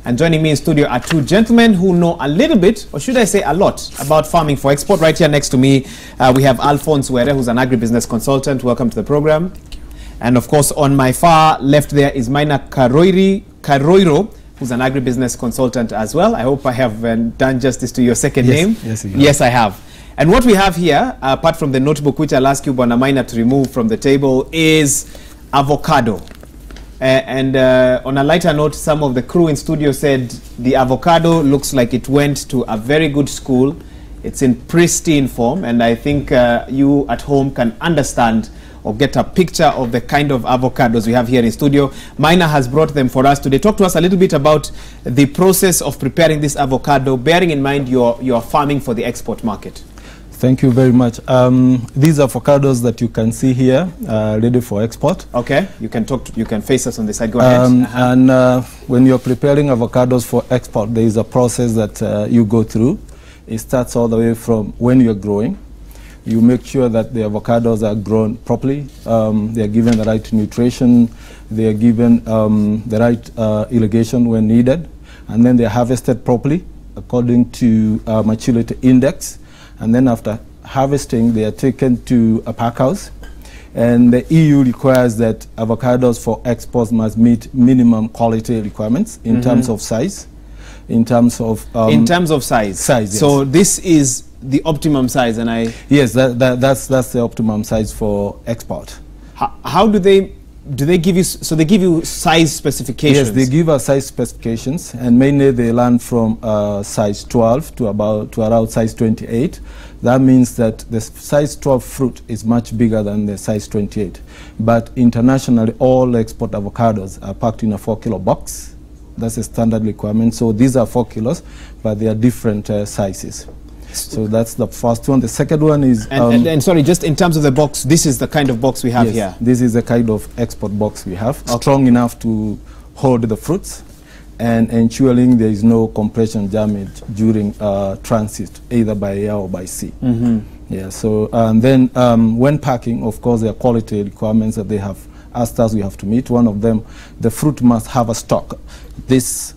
And joining me in studio are two gentlemen who know a little bit, or should I say a lot, about farming for export. Right here next to me, we have Alphonse Were, who's an agribusiness consultant. Welcome to the program. And of course, on my far left there is Maina Karoiro, who's an agribusiness consultant as well. I hope I have done justice to your second name. Yes, I have. And what we have here, apart from the notebook, which I'll ask you, Bwana Maina, to remove from the table, is avocado. On a lighter note, some of the crew in studio said the avocado looks like it went to a very good school. It's in pristine form, and I think you at home can understand or get a picture of the kind of avocados we have here in studio. Maina has brought them for us today. Talk to us a little bit about the process of preparing this avocado, bearing in mind you're farming for the export market. Thank you very much. These avocados that you can see here are ready for export. Okay, you can face us on the side. Go ahead. When you're preparing avocados for export, there is a process that you go through. It starts all the way from when you're growing. You make sure that the avocados are grown properly. They are given the right nutrition. They are given the right irrigation when needed. And then they are harvested properly according to maturity index. And then after harvesting, they are taken to a pack house. And the EU requires that avocados for exports must meet minimum quality requirements in terms of size. In terms of size. Yes. So this is the optimum size, and yes, that's the optimum size for export. How do they give you? So they give you size specifications. Yes, they give us size specifications, and mainly they learn from size 12 to around size 28. That means that the size 12 fruit is much bigger than the size 28. But internationally, all export avocados are packed in a 4-kilo box. That's a standard requirement. So these are 4 kilos, but they are different sizes. So that's the first one. The second one is... And sorry, just in terms of the box, this is the kind of box we have here? This is the kind of export box we have. Okay. Strong enough to hold the fruits and ensuring there is no compression damage during transit, either by air or by sea. Yeah, so and then when packing, of course, there are quality requirements that they have asked us we have to meet. One of them, the fruit must have a stalk. This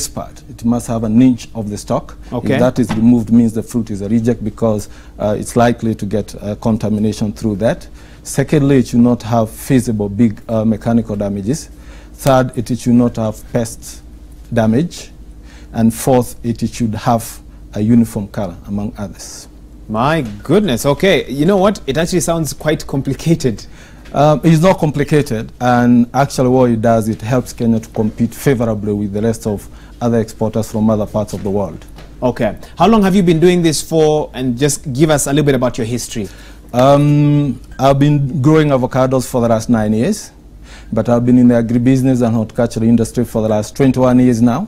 part, it must have an inch of the stalk. Okay. If that is removed, means the fruit is a reject, because it's likely to get contamination through that. Secondly, it should not have feasible big mechanical damages. Third, it should not have pest damage. And fourth, it should have a uniform color, among others. My goodness, okay. You know what? It actually sounds quite complicated. It's not complicated, and actually what it does, it helps Kenya to compete favorably with the rest of other exporters from other parts of the world. Okay. How long have you been doing this for? And just give us a little bit about your history. I've been growing avocados for the last 9 years, but I've been in the agribusiness and horticulture industry for the last 21 years now.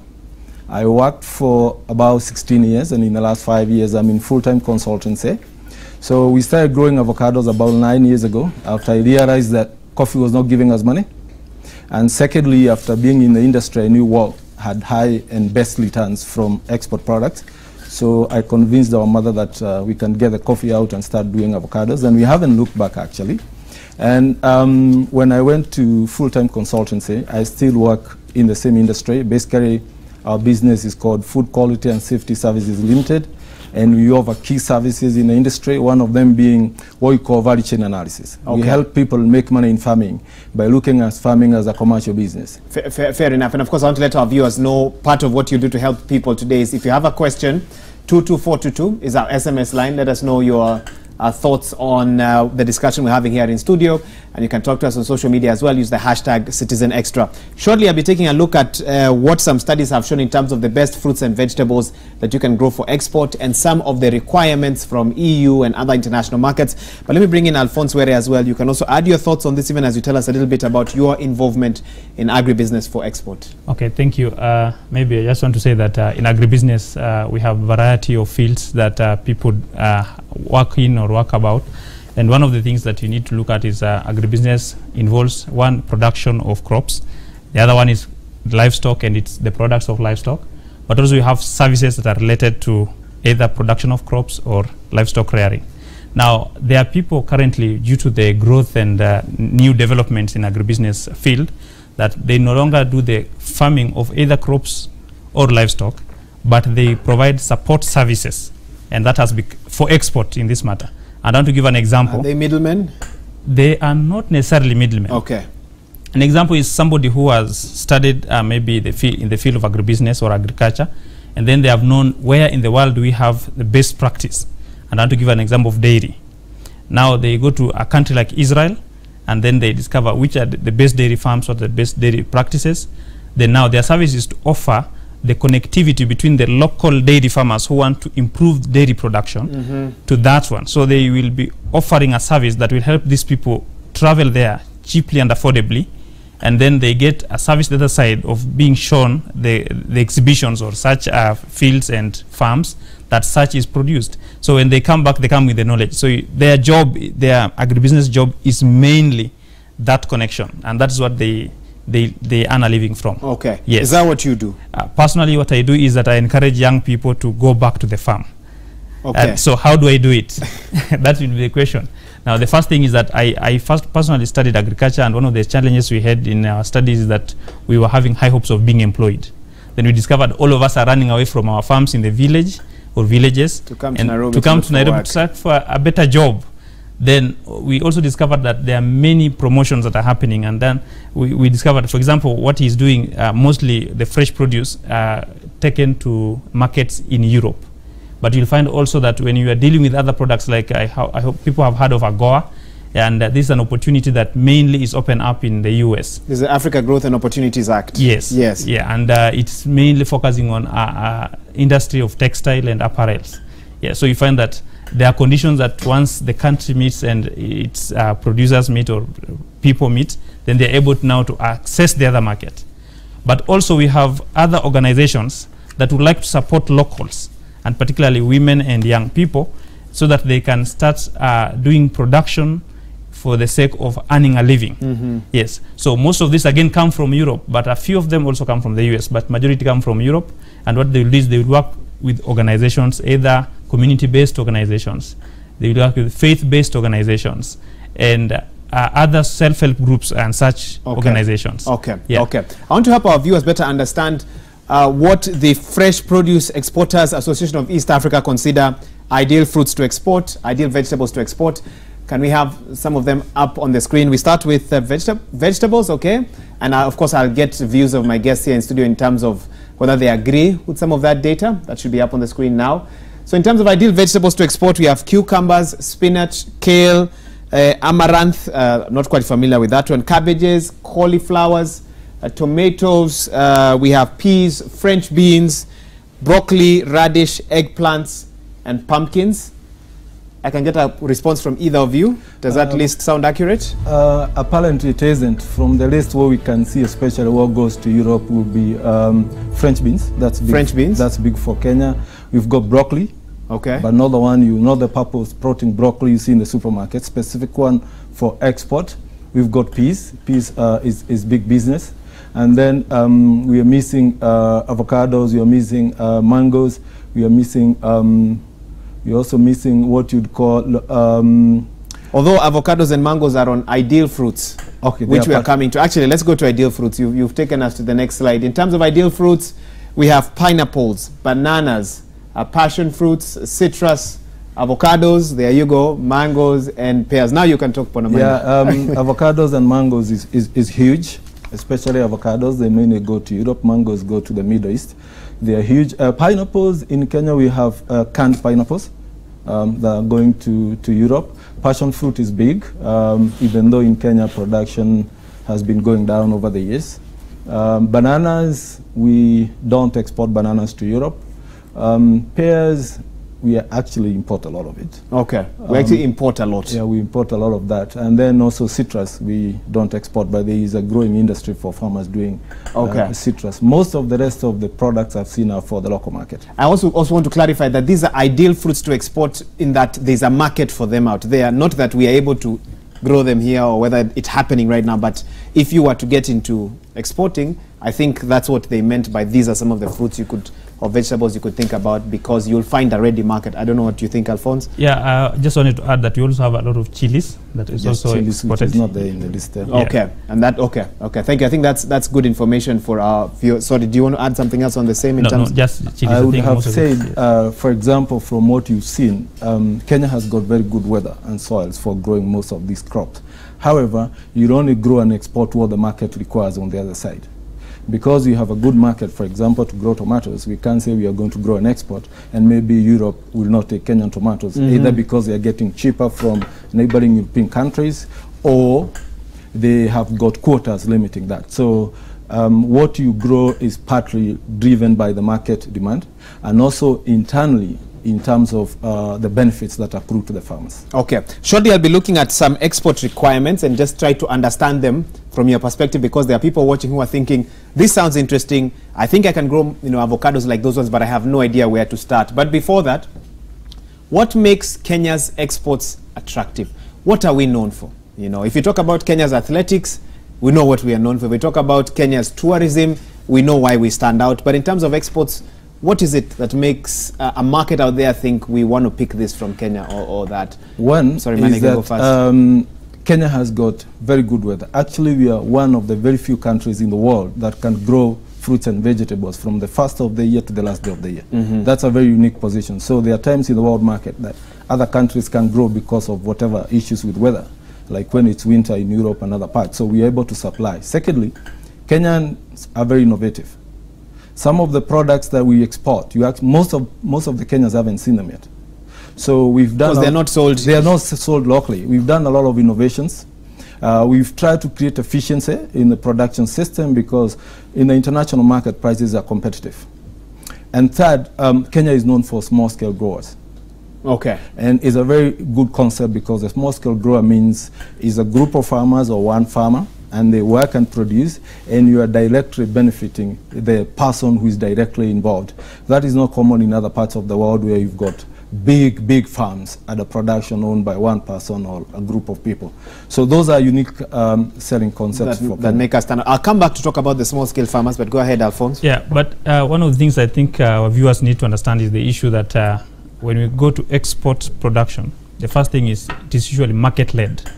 I worked for about 16 years, and in the last 5 years I'm in full-time consultancy. So we started growing avocados about 9 years ago, after I realized that coffee was not giving us money. And secondly, after being in the industry, I knew what had high and best returns from export products. So I convinced our mother that we can get the coffee out and start doing avocados, and we haven't looked back, actually. And when I went to full-time consultancy, I still work in the same industry. Basically, our business is called Food Quality and Safety Services Limited. And we offer key services in the industry, one of them being what we call value chain analysis. Okay. We help people make money in farming by looking at farming as a commercial business. Fair enough. And of course, I want to let our viewers know part of what you do to help people today is if you have a question, 22422 is our SMS line. Let us know your thoughts on the discussion we're having here in studio, and you can talk to us on social media as well. Use the hashtag CitizenExtra. Shortly, I'll be taking a look at what some studies have shown in terms of the best fruits and vegetables that you can grow for export, and some of the requirements from EU and other international markets. But let me bring in Alphonse Were as well. You can also add your thoughts on this, even as you tell us a little bit about your involvement in agribusiness for export. Okay, thank you. Maybe I just want to say that in agribusiness, we have a variety of fields that people work in or work about, and one of the things that you need to look at is agribusiness involves one, production of crops, the other one is livestock and it's the products of livestock, but also you have services that are related to either production of crops or livestock rearing. Now there are people currently, due to the growth and new developments in agribusiness field, that they no longer do the farming of either crops or livestock, but they provide support services, and that has for export in this matter. I want to give an example. Are they middlemen? They are not necessarily middlemen. Okay. An example is somebody who has studied maybe in the field of agribusiness or agriculture, and then they have known where in the world do we have the best practice. And I want to give an example of dairy. Now they go to a country like Israel, and then they discover which are the best dairy farms or the best dairy practices. Then now their service is to offer the connectivity between the local dairy farmers who want to improve dairy production to that one. So they will be offering a service that will help these people travel there cheaply and affordably, and then they get a service the other side of being shown the exhibitions or such fields and farms that such is produced. So when they come back, they come with the knowledge. So their job, their agribusiness job is mainly that connection, and that's what they earn a living from. Okay. Yes. Is that what you do? Personally, what I do is that I encourage young people to go back to the farm. Okay. So how do I do it? That will be the question. Now, the first thing is that I first personally studied agriculture, and one of the challenges we had in our studies is that we were having high hopes of being employed. Then we discovered all of us are running away from our farms in the village or villages to come to Nairobi to search for a better job. Then we also discovered that there are many promotions that are happening, and then we discovered, for example, what he's doing, mostly the fresh produce taken to markets in Europe. But you'll find also that when you are dealing with other products, like I hope people have heard of AGOA, and this is an opportunity that mainly is open up in the US. This is the Africa Growth and Opportunities Act. Yes. Yes. Yeah, and it's mainly focusing on industry of textile and apparels. Yeah, so you find that there are conditions that once the country meets and its producers meet or people meet, then they're able now to access the other market. But also we have other organizations that would like to support locals, and particularly women and young people, so that they can start doing production for the sake of earning a living. Yes. So most of this again come from Europe, but a few of them also come from the US, but majority come from Europe. And what they will do is they will work with organizations, either community-based organizations, they will work with faith-based organizations, and other self-help groups and such organizations. Okay. Yeah. Okay. I want to help our viewers better understand what the Fresh Produce Exporters Association of East Africa consider ideal fruits to export, ideal vegetables to export. Can we have some of them up on the screen? We start with vegetables, okay? And of course, I'll get views of my guests here in studio in terms of whether they agree with some of that data. That should be up on the screen now. So in terms of ideal vegetables to export, we have cucumbers, spinach, kale, amaranth, not quite familiar with that one, cabbages, cauliflowers, tomatoes, we have peas, French beans, broccoli, radish, eggplants, and pumpkins. I can get a response from either of you. Does that list sound accurate? Apparently it isn't. From the list, what we can see, especially what goes to Europe, will be French beans. That's big. French beans? That's big for Kenya. We've got broccoli. Okay. But another one, you know, the purple protein broccoli you see in the supermarket, specific one for export. We've got peas. Peas is big business. And then we are missing avocados, we are missing mangoes, we are missing, we're also missing what you'd call... although avocados and mangoes are on ideal fruits, okay, which we are coming to. Actually, let's go to ideal fruits. You've taken us to the next slide. In terms of ideal fruits, we have pineapples, bananas, passion fruits, citrus, avocados, there you go, mangoes and pears. Now you can talk, Ponamani. Yeah, avocados and mangoes is huge, especially avocados. They mainly go to Europe. Mangoes go to the Middle East. They are huge. Pineapples, in Kenya we have canned pineapples that are going to Europe. Passion fruit is big, even though in Kenya production has been going down over the years. Bananas, we don't export bananas to Europe. Pears, we actually import a lot of it. Okay, we actually import a lot. Yeah, we import a lot of that. And then also citrus, we don't export, but there is a growing industry for farmers doing citrus. Most of the rest of the products I've seen are for the local market. I also want to clarify that these are ideal fruits to export in that there's a market for them out there, not that we are able to grow them here or whether it's happening right now, but if you were to get into exporting, I think that's what they meant by these are some of the fruits you could or vegetables you could think about because you'll find a ready market. I don't know what you think, Alphonse. Yeah, just wanted to add that we also have a lot of chilies that is also chilies, which is not there in the list there. Okay, and that okay. Thank you. I think that's good information for our viewers. Sorry, do you want to add something else on the same? In terms no, just chilies. I would have said, for example, from what you've seen, Kenya has got very good weather and soils for growing most of these crops. However, you only grow and export what the market requires on the other side. Because you have a good market, for example, to grow tomatoes, we can't say we are going to grow and export, and maybe Europe will not take Kenyan tomatoes, either because they are getting cheaper from neighboring European countries, or they have got quotas limiting that. So what you grow is partly driven by the market demand, and also internally, in terms of the benefits that accrue to the farmers. Okay. Shortly, I'll be looking at some export requirements and just try to understand them from your perspective, because there are people watching who are thinking, this sounds interesting. I think I can grow, avocados like those ones, but I have no idea where to start. But before that, what makes Kenya's exports attractive? What are we known for? If you talk about Kenya's athletics, we know what we are known for. If we talk about Kenya's tourism, we know why we stand out. But in terms of exports, what is it that makes a market out there think we want to pick this from Kenya or that? One Sorry, is that Kenya has got very good weather. Actually, we are one of the very few countries in the world that can grow fruits and vegetables from the first of the year to the last day of the year. That's a very unique position. So there are times in the world market that other countries can grow because of whatever issues with weather, like when it's winter in Europe and other parts. So we are able to supply. Secondly, Kenyans are very innovative. Some of the products that we export, most of the Kenyans haven't seen them yet. So we've done. Because they're not sold. They are not sold locally. We've done a lot of innovations. We've tried to create efficiency in the production system because in the international market, prices are competitive. And third, Kenya is known for small-scale growers. Okay. And it's a very good concept because a small-scale grower means is a group of farmers or one farmer, and they work and produce, and you are directly benefiting the person who is directly involved. That is not common in other parts of the world where you've got big farms at a production owned by one person or a group of people. So those are unique selling concepts that make us stand out. I'll come back to talk about the small-scale farmers, but go ahead, Alphonse. Yeah, but one of the things I think our viewers need to understand is the issue that when we go to export production, the first thing is it is usually market-led.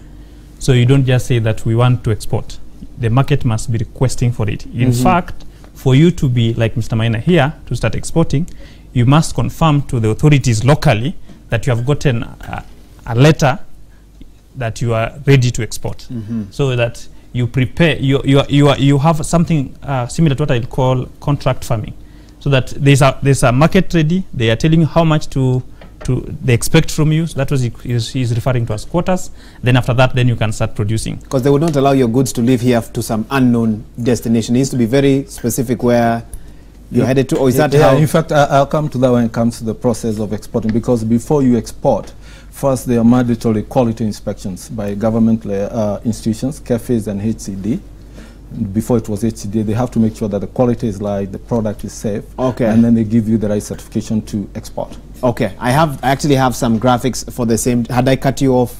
So you don't just say that we want to export. The market must be requesting for it. In fact, for you to be like Mr. Maina here to start exporting, you must confirm to the authorities locally that you have gotten a letter that you are ready to export, so that you prepare. You have something similar to what I call contract farming, so that there's a market ready. They are telling you how much they expect from you. So that was he's referring to as quotas. Then after that, then you can start producing. Because they would not allow your goods to leave here to some unknown destination. It needs to be very specific where you're headed to, or is that how? In fact, I'll come to that when it comes to the process of exporting, because before you export, first there are mandatory quality inspections by government institutions, CAFEs and HCD. Before it was HCD, they have to make sure that the quality is right, the product is safe, and then they give you the right certification to export. Okay, I actually have some graphics for the same. Had I cut you off?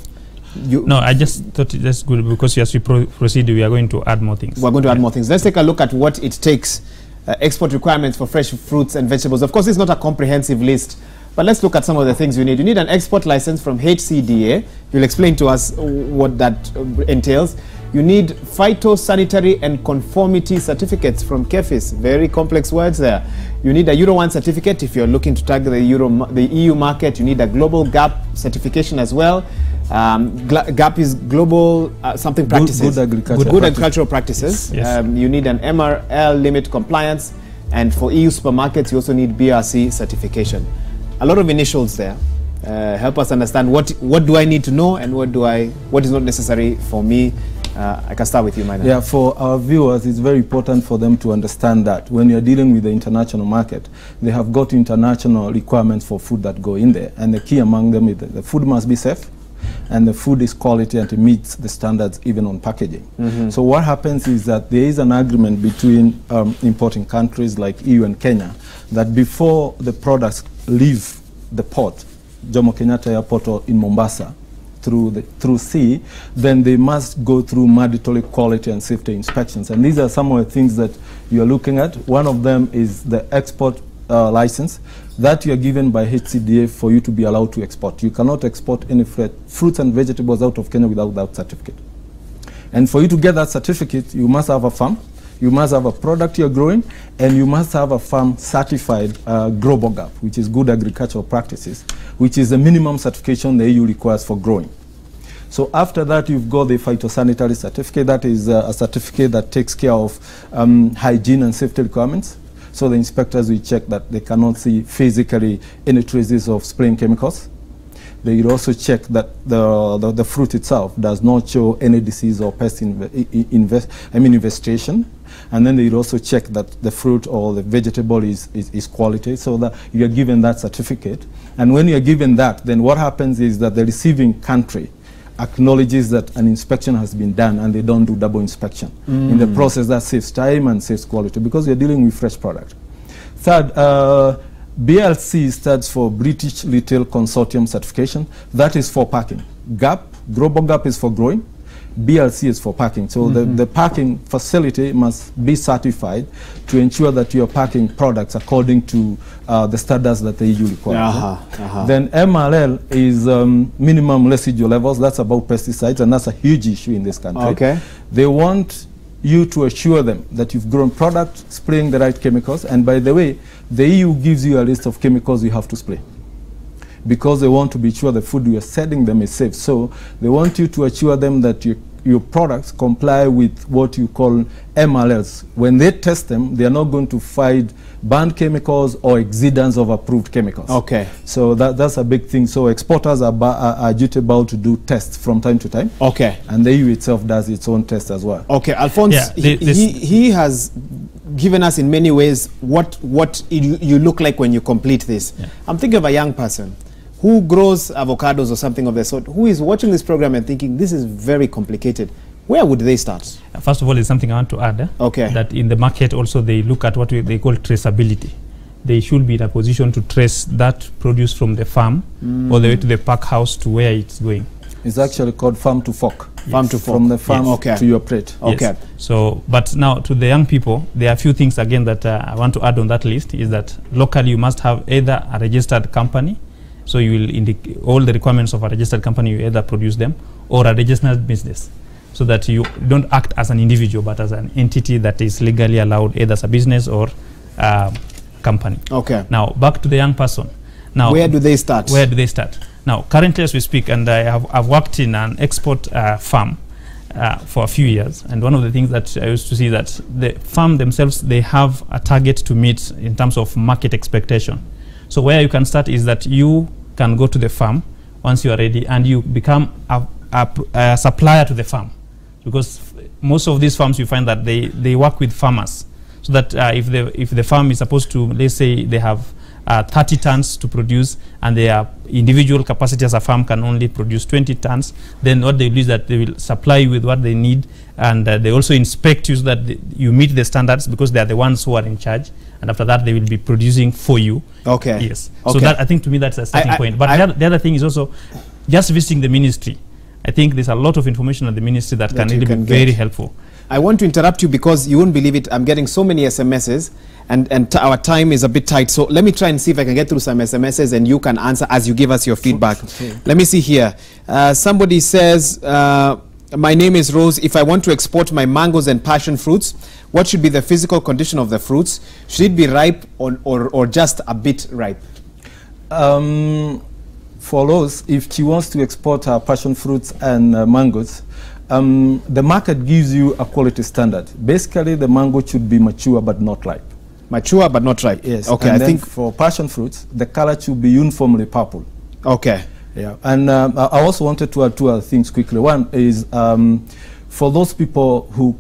No, I just thought that's good, because as we proceed, we are going to add more things. We're going to add more things. Let's take a look at what it takes. Export requirements for fresh fruits and vegetables. Of course, it's not a comprehensive list, but let's look at some of the things you need. You need an export license from HCDA. You'll explain to us what that entails. You need Phytosanitary and Conformity Certificates from CAFEs. Very complex words there. You need a Euro 1 certificate if you're looking to target the EU market. You need a Global GAP certification as well. GAP is Global something practices. Good agricultural practices. Yes. You need an MRL limit compliance. And for EU supermarkets, you also need BRC certification. A lot of initials there. Help us understand what do I need to know and what is not necessary for me. I can start with you, Maina. Yeah, for our viewers, it's very important for them to understand that when you're dealing with the international market, they have got international requirements for food that go in there. And the key among them is that the food must be safe, and the food is quality and it meets the standards even on packaging. So what happens is that there is an agreement between importing countries like EU and Kenya that before the products leave the port, Jomo Kenyatta Airport or in Mombasa, through sea, then they must go through mandatory quality and safety inspections. And these are some of the things that you are looking at. One of them is the export license that you are given by HCDA for you to be allowed to export. You cannot export any fruits and vegetables out of Kenya without that certificate. And for you to get that certificate, you must have a farm, you must have a product you're growing, and you must have a farm certified Global GAP, which is Good Agricultural Practices, which is the minimum certification the EU requires for growing. So after that, you've got the Phytosanitary Certificate. That is a certificate that takes care of hygiene and safety requirements. So the inspectors will check that they cannot see physically any traces of spraying chemicals. They will also check that the fruit itself does not show any disease or pest infestation. And then they will also check that the fruit or the vegetable is quality, so that you are given that certificate. And when you are given that, then what happens is that the receiving country acknowledges that an inspection has been done, and they don't do double inspection. In the process, that saves time and saves quality, because you're dealing with fresh product. Third, BLC stands for British Retail Consortium Certification. That is for packing. GAP, Global GAP, is for growing. BLC is for packing. So the packing facility must be certified to ensure that you're packing products according to the standards that the EU requires. Then MRL is minimum residual levels. That's about pesticides, and that's a huge issue in this country. Okay. They want you to assure them that you've grown product spraying the right chemicals. And by the way, the EU gives you a list of chemicals you have to spray, because they want to be sure the food you are selling them is safe. So they want you to assure them that your products comply with what you call MRLs. When they test them, they are not going to find banned chemicals or exceedance of approved chemicals. Okay. So that's a big thing. So exporters are duty-bound to do tests from time to time. Okay. And the EU itself does its own test as well. Okay, Alphonse, Yeah, he has given us in many ways what you look like when you complete this. Yeah. I'm thinking of a young person who grows avocados or something of the sort, who is watching this program and thinking, this is very complicated. Where would they start? First of all, there's something I want to add. Okay. That in the market also they look at what they call traceability. They should be in a position to trace that produce from the farm all the way to the pack house to where it's going. It's actually called farm to fork. Yes. Farm to fork. From the farm Okay. to your plate. Okay. Yes. So, but now to the young people, there are a few things again that I want to add on that list, is that locally you must have either a registered company, so you will indicate all the requirements of a registered company, you either produce them, or a registered business, so that you don't act as an individual but as an entity that is legally allowed, either as a business or company. Okay. Now back to the young person. Now where do they start? Where do they start? Now currently as we speak, and I've worked in an export farm for a few years, and one of the things that I used to see that the farm themselves, they have a target to meet in terms of market expectation. So where you can start is that you can go to the farm once you are ready, and you become a supplier to the farm, because most of these farms you find that they work with farmers, so that if the farm is supposed to, let's say they have 30 tons to produce, and their individual capacity as a farm can only produce 20 tons, then what they do is that they will supply you with what they need, and they also inspect you so that you meet the standards, because they are the ones who are in charge, and after that they will be producing for you. Okay. Yes. Okay. So that, I think, to me, that's a starting point. But the other thing is also just visiting the ministry. I think there's a lot of information at the ministry that can really be very helpful. I want to interrupt you because you won't believe it. I'm getting so many SMSs, and our time is a bit tight. So let me try and see if I can get through some SMSs, and you can answer as you give us your feedback. Let me see here. Somebody says, my name is Rose. If I want to export my mangoes and passion fruits, what should be the physical condition of the fruits? Should it be ripe or just a bit ripe? For Rose, if she wants to export her passion fruits and mangoes, the market gives you a quality standard. Basically, the mango should be mature but not ripe. Mature but not ripe. Yes. Okay. And I think for passion fruits, the color should be uniformly purple. Okay. Yeah. And I also wanted to add two other things quickly. One is for those people who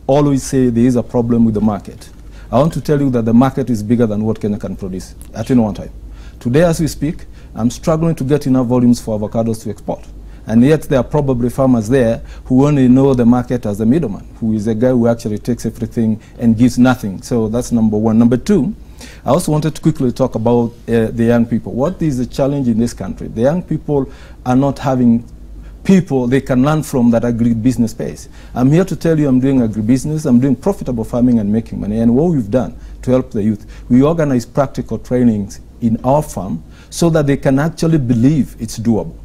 always say there is a problem with the market, I want to tell you that the market is bigger than what Kenya can produce at any one time. Today, as we speak, I'm struggling to get enough volumes for avocados to export. And yet there are probably farmers there who only know the market as a middleman, who is a guy who actually takes everything and gives nothing. So that's number one. Number two, I also wanted to quickly talk about the young people. What is the challenge in this country? The young people are not having people they can learn from that agribusiness space. I'm here to tell you I'm doing agribusiness, I'm doing profitable farming and making money. And what we've done to help the youth, we organize practical trainings in our farm so that they can actually believe it's doable.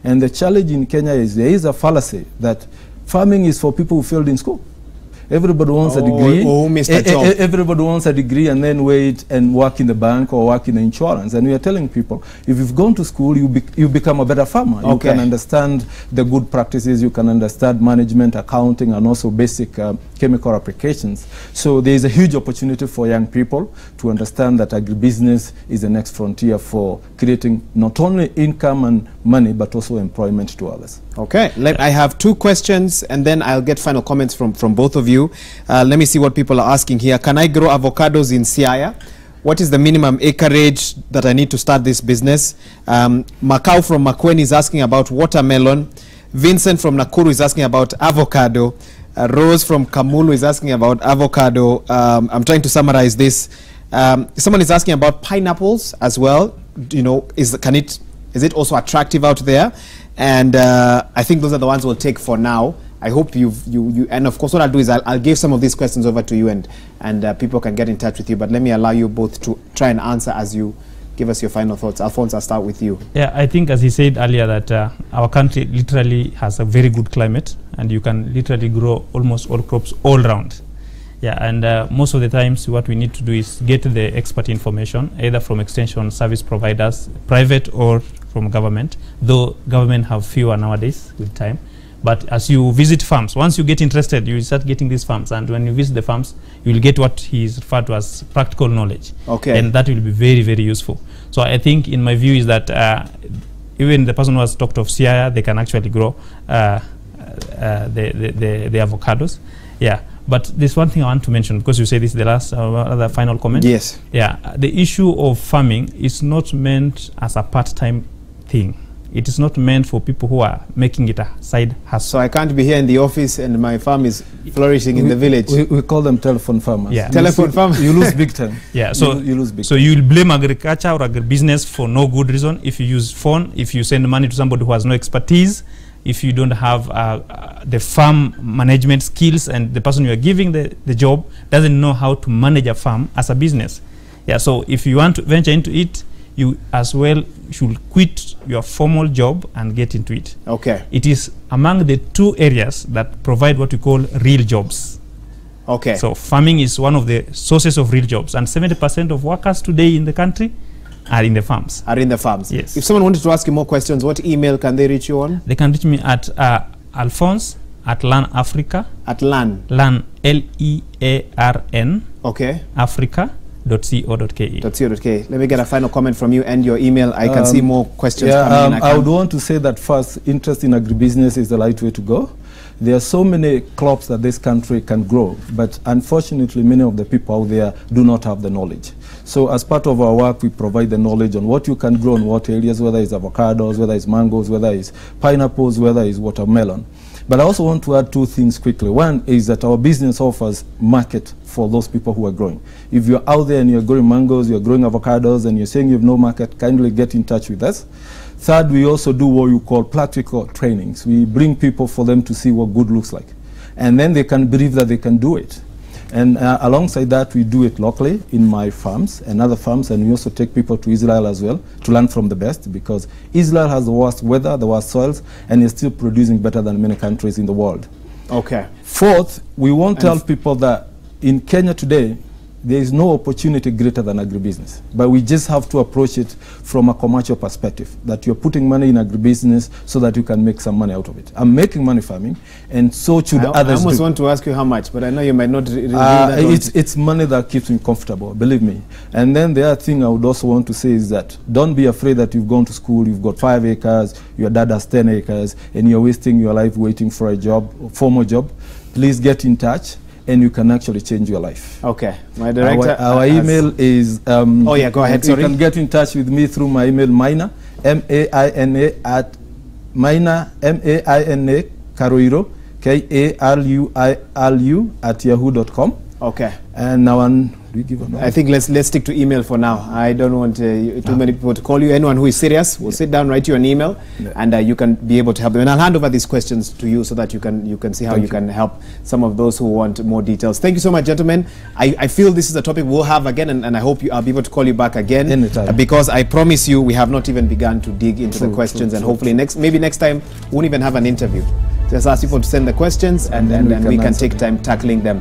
And the challenge in Kenya is there is a fallacy that farming is for people who failed in school. Everybody wants a degree. Everybody wants a degree and then wait and work in the bank or work in the insurance. And we are telling people, if you've gone to school, you become a better farmer. You can understand the good practices. You can understand management, accounting, and also basic chemical applications. So there is a huge opportunity for young people to understand that agribusiness is the next frontier for creating not only income and money, but also employment to others. Okay, I have 2 questions, and then I'll get final comments from both of you. Let me see what people are asking here. Can I grow avocados in Siaya? What is the minimum acreage that I need to start this business? Macau from Makweni is asking about watermelon. Vincent from Nakuru is asking about avocado. Rose from Kamulu is asking about avocado. I'm trying to summarize this. Someone is asking about pineapples as well. You know, is it also attractive out there? And I think those are the ones we'll take for now. I hope you and of course what I'll do is I'll give some of these questions over to you, and people can get in touch with you. But let me allow you both to try and answer as you give us your final thoughts. Alphonse, I'll start with you. Yeah, I think as he said earlier that our country literally has a very good climate, and you can literally grow almost all crops all round. Yeah, and most of the times what we need to do is get the expert information either from extension service providers, private or from government, though government have fewer nowadays with time. But as you visit farms, once you get interested, you start getting these farms, and when you visit the farms, you will get what is referred to as practical knowledge. Okay. And that will be very, very useful. So I think in my view is that even the person who has talked of Siaya, they can actually grow the avocados. Yeah. But there's one thing I want to mention, because you say this is the last other final comment. Yes. Yeah. The issue of farming is not meant as a part-time thing. It is not meant for people who are making it a side hustle. So I can't be here in the office and my farm is flourishing in the village. We call them telephone farmers. Yeah. Telephone farmers. You lose big time. Yeah. So you lose big time. So you will blame agriculture or agribusiness for no good reason. If you use phone, if you send money to somebody who has no expertise, if you don't have the farm management skills, and the person you are giving the job doesn't know how to manage a farm as a business. Yeah. So if you want to venture into it, you as well should quit your formal job and get into it. Okay. It is among the 2 areas that provide what we call real jobs. Okay. So farming is one of the sources of real jobs, and 70% of workers today in the country are in the farms. Are in the farms. Yes. If someone wanted to ask you more questions, what email can they reach you on? They can reach me at Alphonse@LAN Africa. At LAN. LAN, L-E-A-R-N. Okay. Africa.co.ke. .co.ke. Let me get a final comment from you and your email. I can see more questions coming in. I would want to say that first, interest in agribusiness is the right way to go. There are so many crops that this country can grow, but unfortunately many of the people out there do not have the knowledge. So as part of our work, we provide the knowledge on what you can grow in what areas, whether it's avocados, whether it's mangoes, whether it's pineapples, whether it's watermelon. But I also want to add 2 things quickly. One is that our business offers market for those people who are growing. If you're out there and you're growing mangoes, you're growing avocados, and you're saying you have no market, kindly get in touch with us. Third, we also do what you call practical trainings. We bring people for them to see what good looks like. And then they can believe that they can do it. And alongside that, we do it locally in my farms and other farms, and we also take people to Israel as well to learn from the best, because Israel has the worst weather, the worst soils, and is still producing better than many countries in the world. Okay. Fourth, we won't tell people that in Kenya today, there is no opportunity greater than agribusiness. But we just have to approach it from a commercial perspective, that you're putting money in agribusiness so that you can make some money out of it. I'm making money farming, and so should others I almost want to ask you how much, but I know you might not reveal that. It's money that keeps me comfortable, believe me. And then the other thing I would also want to say is that don't be afraid that you've gone to school, you've got 5 acres, your dad has 10 acres, and you're wasting your life waiting for a job, a formal job. Please get in touch, and you can actually change your life. Okay. My director... Our email is... oh, yeah, go ahead, sorry. You can get in touch with me through my email, Maina, M-A-I-N-A, at Maina, M-A-I-N-A, Karuiro, K-A-R-U-I-R-U, at yahoo.com. Okay. And now, do you give a number? I think let's stick to email for now. I don't want too many people to call you. Anyone who is serious will sit down, write you an email, and you can be able to help them. And I'll hand over these questions to you so that you can see how you can help some of those who want more details. Thank you so much, gentlemen. I feel this is a topic we'll have again, and I hope I'll be able to call you back again. Anytime. Because I promise you, we have not even begun to dig into the questions, and hopefully maybe next time we won't even have an interview. Just ask people to send the questions, and we can take time tackling them.